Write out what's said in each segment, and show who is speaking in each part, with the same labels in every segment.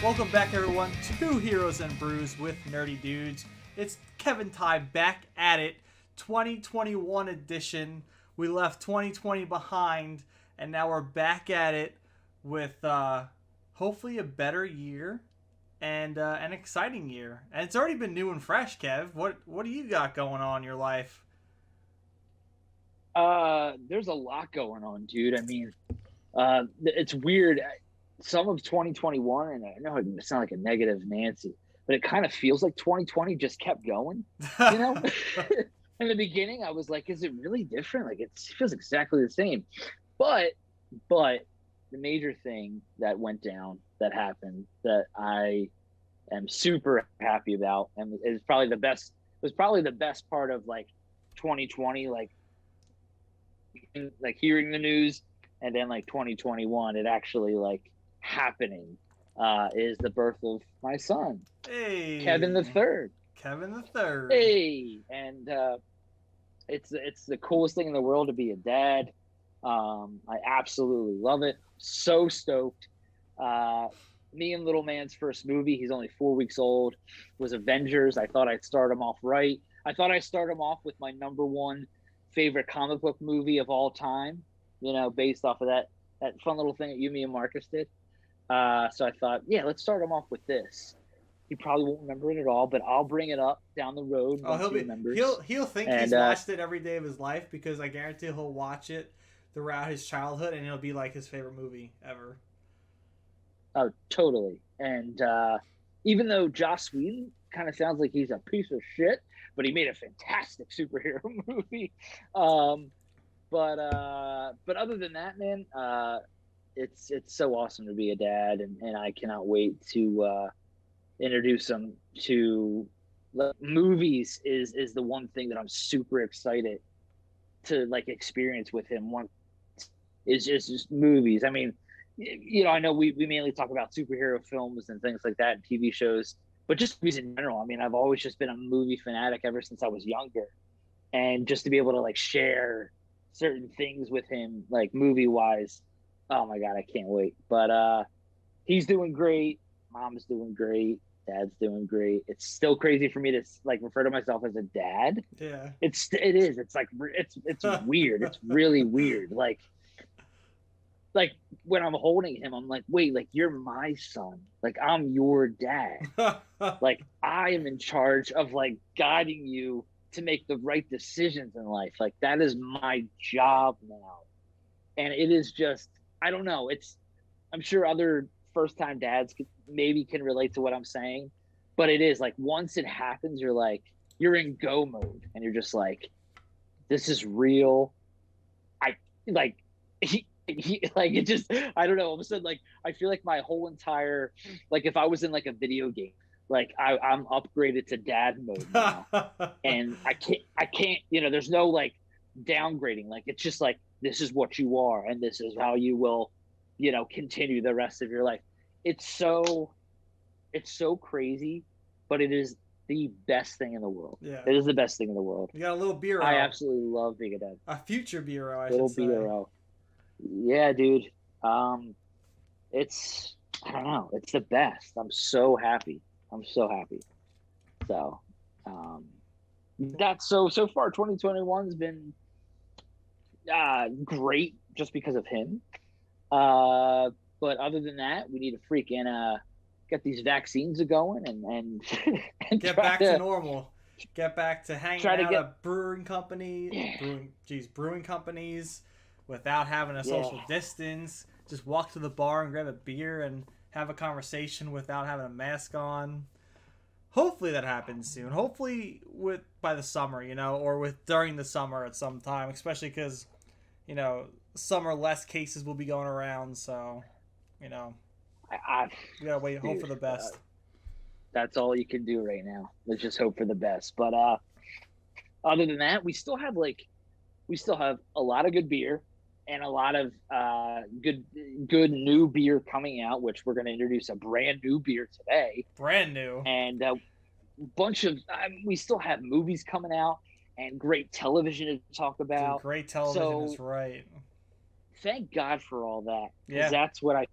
Speaker 1: Welcome back, everyone, to Heroes and Brews with Nerdy Dudes. It's Kevin Ty back at it, 2021 edition. We left 2020 behind, and now we're back at it with hopefully a better year and an exciting year. And it's already been new and fresh, Kev. What do you got going on in your life?
Speaker 2: There's a lot going on, dude. I mean, it's weird. Some of 2021, and I know it sounds like a negative Nancy, but it kind of feels like 2020 just kept going. You know, in the beginning, I was like, "Is it really different?" Like it feels exactly the same. But the major thing that went down, that happened, that I am super happy about, and is probably the best. Was probably the best part of like 2020, like hearing the news, and then like 2021, it actually like happening, is the birth of my son,
Speaker 1: Hey,
Speaker 2: Kevin the Third.
Speaker 1: Kevin the Third.
Speaker 2: Hey, and it's the coolest thing in the world to be a dad. I absolutely love it. So stoked. Me and little man's first movie, he's only 4 weeks old, was Avengers. I thought I'd start him off right. I thought I'd start him off with my number one favorite comic book movie of all time, you know, based off of that fun little thing that you, me, and Marcus did. So I thought, yeah, let's start him off with this. He probably won't remember it at all, but I'll bring it up down the road.
Speaker 1: Oh, he'll think he's watched it every day of his life, because I guarantee he'll watch it throughout his childhood, and it'll be like his favorite movie ever.
Speaker 2: Oh, totally. And even though Joss Whedon kind of sounds like he's a piece of shit, but he made a fantastic superhero movie. But other than that, man, it's so awesome to be a dad, and I cannot wait to introduce him to movies. Is the one thing that I'm super excited to like experience with him. One is just movies. I mean, you know, I know we mainly talk about superhero films and things like that and TV shows, but just movies in general. I mean, I've always just been a movie fanatic ever since I was younger, and just to be able to like share certain things with him, like movie wise, oh my god, I can't wait. But he's doing great, mom's doing great, dad's doing great. It's still crazy for me to like refer to myself as a dad.
Speaker 1: Yeah,
Speaker 2: it is. It's like it's weird. It's really weird. Like when I'm holding him, I'm like, wait, like you're my son. Like I'm your dad. Like I am in charge of like guiding you to make the right decisions in life. Like that is my job now. And it is just, I don't know. I'm sure other first time dads can relate to what I'm saying, but it is like, once it happens, you're in go mode, and you're just like, this is real. He like, it just, I don't know. All of a sudden, like, I feel like my whole entire, like if I was in like a video game, like I'm upgraded to dad mode now. And I can't, you know, there's no like downgrading. Like, it's just like, this is what you are, and this is how you will, you know, continue the rest of your life. It's so crazy, but it is the best thing in the world.
Speaker 1: Yeah.
Speaker 2: It is the best thing in the world.
Speaker 1: You got a little Beero.
Speaker 2: I absolutely love being a dad.
Speaker 1: A future Beero, I
Speaker 2: little
Speaker 1: should say.
Speaker 2: Beero. Yeah, dude. It's, I don't know. It's the best. I'm so happy. So, that's so far 2021's been great just because of him. But other than that, we need to freaking get these vaccines going and
Speaker 1: get back to normal. Get back to hanging out at brewing companies without having a social distance. Just walk to the bar and grab a beer and have a conversation without having a mask on. Hopefully that happens soon. Hopefully by the summer, you know, or during the summer at some time, especially because, you know, summer less cases will be going around. So, you know, we gotta wait, hope for the best.
Speaker 2: That's all you can do right now. Let's just hope for the best. But other than that, we still have a lot of good beer and a lot of good new beer coming out, which we're going to introduce a brand new beer today.
Speaker 1: Brand new.
Speaker 2: And a bunch of we still have movies coming out and great television to talk about.
Speaker 1: Dude, great television is right.
Speaker 2: Thank God for all that.
Speaker 1: Yeah.
Speaker 2: That's what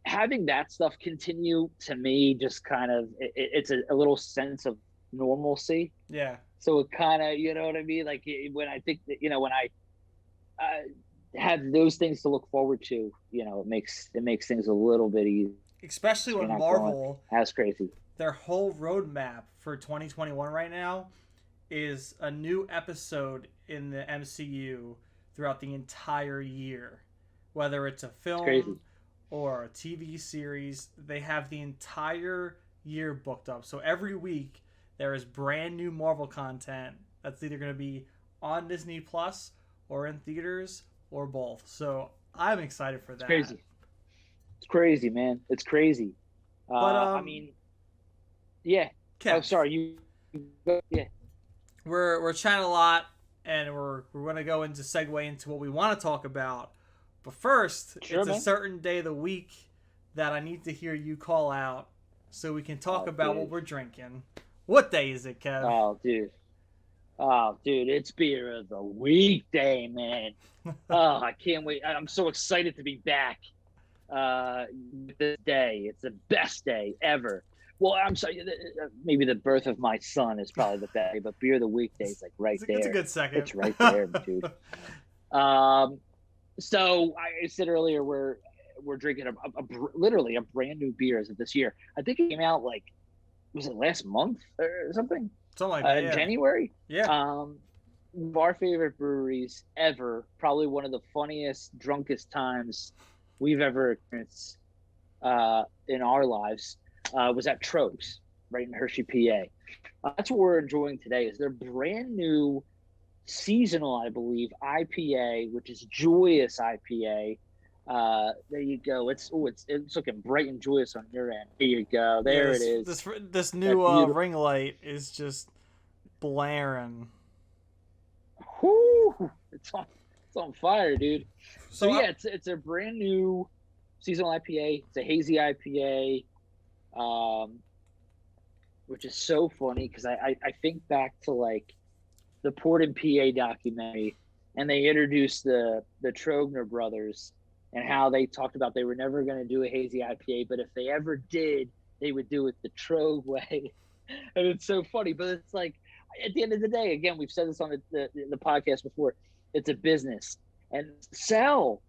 Speaker 2: having that stuff continue to me just kind of it's a little sense of normalcy.
Speaker 1: Yeah.
Speaker 2: So it kind of, you know what I mean? Like when I think that, when I have those things to look forward to, it makes things a little bit easier.
Speaker 1: Especially
Speaker 2: You're
Speaker 1: when
Speaker 2: not going
Speaker 1: Marvel,
Speaker 2: as crazy.
Speaker 1: their whole roadmap for 2021 right now is a new episode in the MCU throughout the entire year. Whether it's a
Speaker 2: It's crazy.
Speaker 1: film or a TV series, they have the entire year booked up. So every week there is brand new Marvel content that's either going to be on Disney Plus or in theaters or both. So I'm excited for
Speaker 2: It's
Speaker 1: that.
Speaker 2: crazy. It's crazy, man. It's crazy.
Speaker 1: But
Speaker 2: I mean, yeah. Oh,
Speaker 1: Kev,
Speaker 2: sorry. Yeah.
Speaker 1: we're chatting a lot, and we're gonna go into segue into what we want to talk about. But first,
Speaker 2: Sure,
Speaker 1: it's
Speaker 2: man.
Speaker 1: a certain day of the week that I need to hear you call out so we can talk about what we're drinking. What day is it, Kev?
Speaker 2: Oh, dude. Oh, dude, it's beer of the weekday, man. Oh, I can't wait. I'm so excited to be back with this day. It's the best day ever. Well, I'm sorry. Maybe the birth of my son is probably the best day, but beer of the weekday is like right there.
Speaker 1: It's a good second.
Speaker 2: It's right there, dude. So I said earlier we're drinking literally a brand new beer as of this year. I think it came out was it last month or something?
Speaker 1: Something like that,
Speaker 2: in
Speaker 1: yeah.
Speaker 2: January.
Speaker 1: Yeah.
Speaker 2: One of our favorite breweries ever. Probably one of the funniest, drunkest times we've ever experienced in our lives was at Troegs, right in Hershey, PA. That's what we're enjoying today. Is their brand new seasonal, I believe, IPA, which is Joyous IPA. There you go. It's looking bright and joyous on your end. There you go. There it is.
Speaker 1: This new ring light is just blaring.
Speaker 2: Whoo! It's on fire, dude. So
Speaker 1: yeah,
Speaker 2: it's a brand new seasonal IPA. It's a hazy IPA, which is so funny because I think back to the Port and PA documentary, and they introduced the Troegs brothers and how they talked about they were never going to do a hazy IPA, but if they ever did, they would do it the Troeg way. And it's so funny, but it's like at the end of the day, again, we've said this on the podcast before, it's a business. And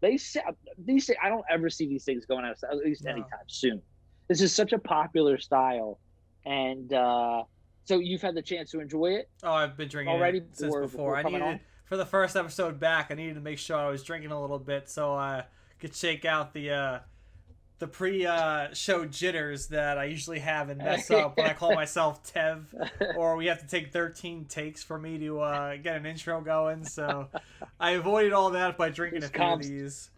Speaker 2: they sell these. I don't ever see these things going out at least anytime soon. This is such a popular style, and so you've had the chance to enjoy it.
Speaker 1: Oh, I've been drinking
Speaker 2: already
Speaker 1: it since before. I needed for the first episode back. I needed to make sure I was drinking a little bit so I could shake out the pre-show jitters that I usually have and mess up when I call myself Tev, or we have to take 13 takes for me to get an intro going. So I avoided all that by drinking a few of these.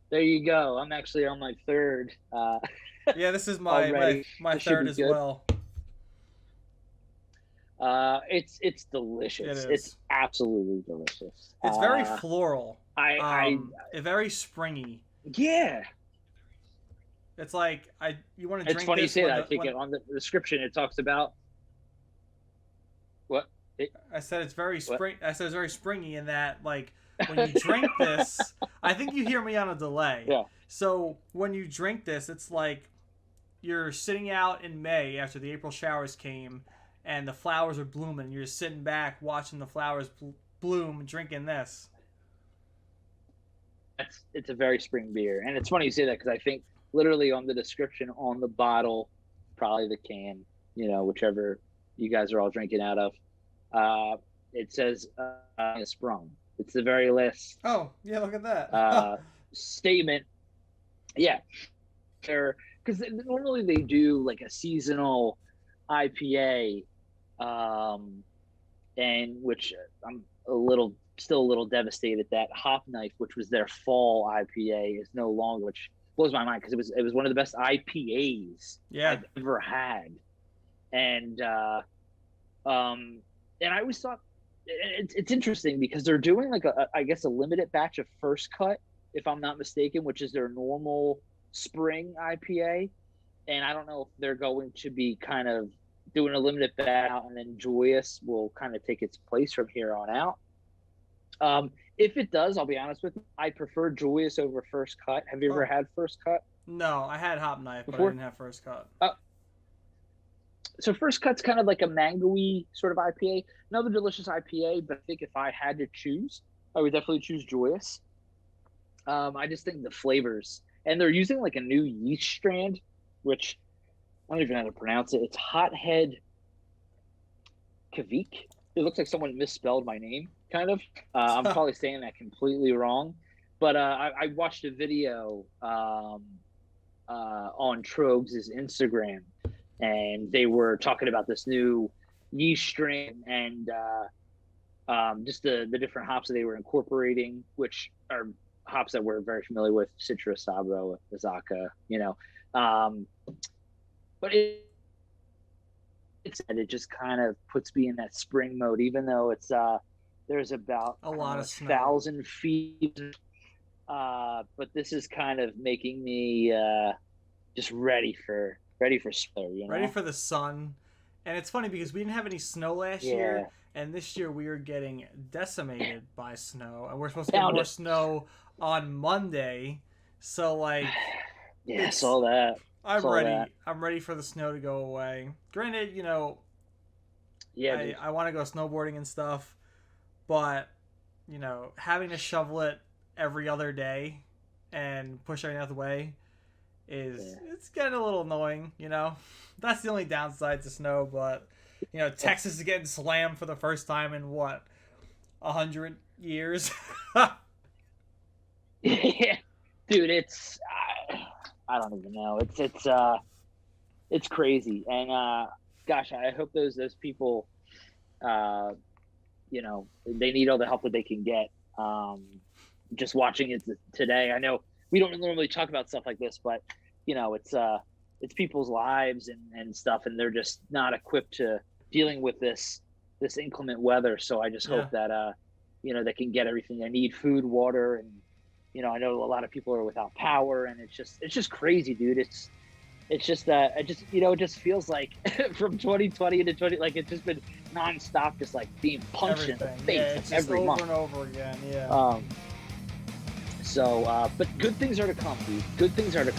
Speaker 2: There you go. I'm actually on my third.
Speaker 1: Yeah, this is my third as well.
Speaker 2: It's delicious. It's absolutely delicious.
Speaker 1: It's very floral. Very springy.
Speaker 2: Yeah.
Speaker 1: It's like you want to drink.
Speaker 2: It's funny
Speaker 1: this
Speaker 2: you say that. I think on the description it talks about what?
Speaker 1: I said it's very spring. I said it's very springy in that when you drink this, I think you hear me on a delay.
Speaker 2: Yeah.
Speaker 1: So when you drink this, it's like you're sitting out in May after the April showers came and the flowers are blooming. And you're just sitting back watching the flowers bloom, drinking this.
Speaker 2: It's a very spring beer, and it's funny you say that because I think literally on the description on the bottle, probably the can, whichever you guys are all drinking out of, it says sprung. It's the very last.
Speaker 1: Oh yeah, look at that
Speaker 2: statement. Yeah, because normally they do like a seasonal IPA, and which I'm still a little devastated that Hop Knife, which was their fall IPA, is no longer, which blows my mind because it was one of the best IPAs I've ever had, and I always thought it's interesting because they're doing I guess a limited batch of First Cut, if I'm not mistaken, which is their normal spring IPA, and I don't know if they're going to be kind of doing a limited batch and then Joyous will kind of take its place from here on out. If it does, I'll be honest with you, I prefer Joyous over First Cut. Have you ever had First Cut?
Speaker 1: No, I had Hop Knife, but I
Speaker 2: Before?
Speaker 1: didn't have First Cut.
Speaker 2: So First Cut's kind of like a mango-y sort of IPA. Another delicious IPA, but I think if I had to choose, I would definitely choose Joyous. I just think the flavors, and they're using like a new yeast strand, which I don't even know how to pronounce it. It's Hothead Kavik. It looks like someone misspelled my name, kind of. I'm probably saying that completely wrong, but I watched a video on Troegs' Instagram, and they were talking about this new yeast strain and just the different hops that they were incorporating, which are hops that we're very familiar with: Citrus, Sabro, Azaka, but it just kind of puts me in that spring mode, even though it's there's about
Speaker 1: a lot of snow.
Speaker 2: 1,000 feet. But this is kind of making me just ready for snow.
Speaker 1: Ready for the sun. And it's funny because we didn't have any snow last year, and this year we are getting decimated by snow, and we're supposed to get more snow on Monday. So like,
Speaker 2: I saw that.
Speaker 1: I'm ready. I'm ready for the snow to go away. Granted, I want to go snowboarding and stuff, but having to shovel it every other day and push everything out the way it's getting a little annoying. That's the only downside to snow. But Texas is getting slammed for the first time in 100 years.
Speaker 2: Yeah, dude, it's I don't even know. It's crazy, and gosh, I hope those people, they need all the help that they can get. Just watching it today, I know we don't normally talk about stuff like this, but it's people's lives and stuff, and they're just not equipped to dealing with this inclement weather. So I just hope that they can get everything they need: food, water, and I know a lot of people are without power, and it's just crazy, dude. It's just it just feels like from 2020 to 20, like it's just been nonstop, just like being punched in the face every month.
Speaker 1: Over and over again. Yeah.
Speaker 2: But good things are to come, dude. Good things are to come.